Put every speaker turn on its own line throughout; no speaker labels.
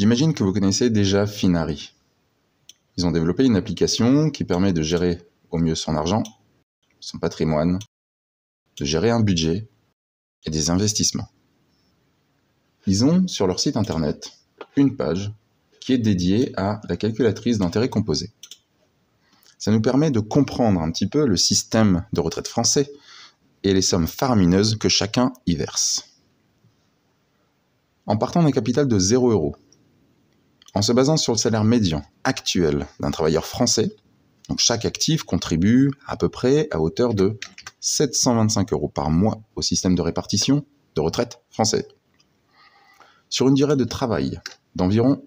J'imagine que vous connaissez déjà Finari. Ils ont développé une application qui permet de gérer au mieux son argent, son patrimoine, de gérer un budget et des investissements. Ils ont sur leur site internet une page qui est dédiée à la calculatrice d'intérêt composé. Ça nous permet de comprendre un petit peu le système de retraite français et les sommes faramineuses que chacun y verse. En partant d'un capital de 0 €, en se basant sur le salaire médian actuel d'un travailleur français, donc chaque actif contribue à peu près à hauteur de 725 € par mois au système de répartition de retraite français. Sur une durée de travail d'environ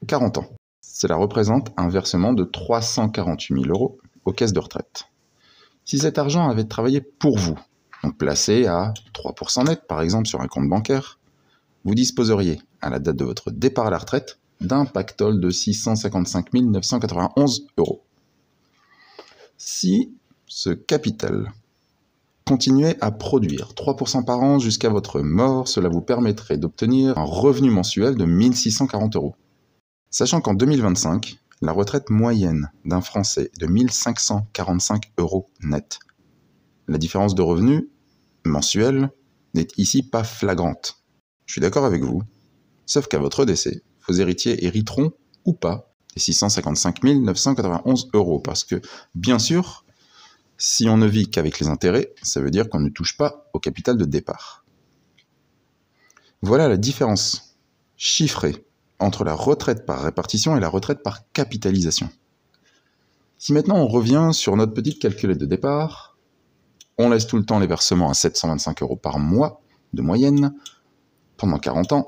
40 ans, cela représente un versement de 348 000 € aux caisses de retraite. Si cet argent avait travaillé pour vous, donc placé à 3% net par exemple sur un compte bancaire, vous disposeriez, à la date de votre départ à la retraite, d'un pactole de 655 991 €. Si ce capital continuait à produire 3% par an jusqu'à votre mort, cela vous permettrait d'obtenir un revenu mensuel de 1 640 €. Sachant qu'en 2025, la retraite moyenne d'un Français est de 1 545 € net. La différence de revenus mensuel n'est ici pas flagrante. Je suis d'accord avec vous, sauf qu'à votre décès, vos héritiers hériteront ou pas des 655 991 €, parce que, bien sûr, si on ne vit qu'avec les intérêts, ça veut dire qu'on ne touche pas au capital de départ. Voilà la différence chiffrée entre la retraite par répartition et la retraite par capitalisation. Si maintenant on revient sur notre petite calculette de départ, on laisse tout le temps les versements à 725 € par mois de moyenne pendant 40 ans,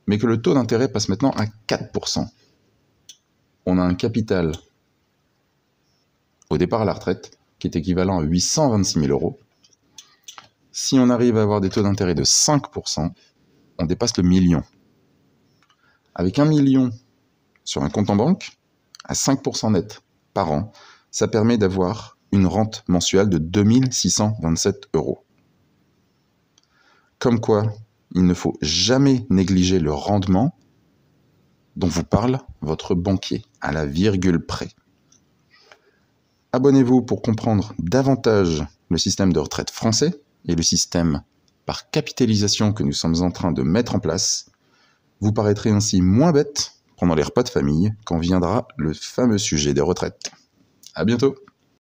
mais que le taux d'intérêt passe maintenant à 4%. On a un capital au départ à la retraite qui est équivalent à 826 000 €. Si on arrive à avoir des taux d'intérêt de 5%, on dépasse le million. Avec 1 million sur un compte en banque, à 5% net par an, ça permet d'avoir une rente mensuelle de 2 627 €. Comme quoi, il ne faut jamais négliger le rendement dont vous parle votre banquier, à la virgule près. Abonnez-vous pour comprendre davantage le système de retraite français et le système par capitalisation que nous sommes en train de mettre en place. Vous paraîtrez ainsi moins bête pendant les repas de famille quand viendra le fameux sujet des retraites. À bientôt.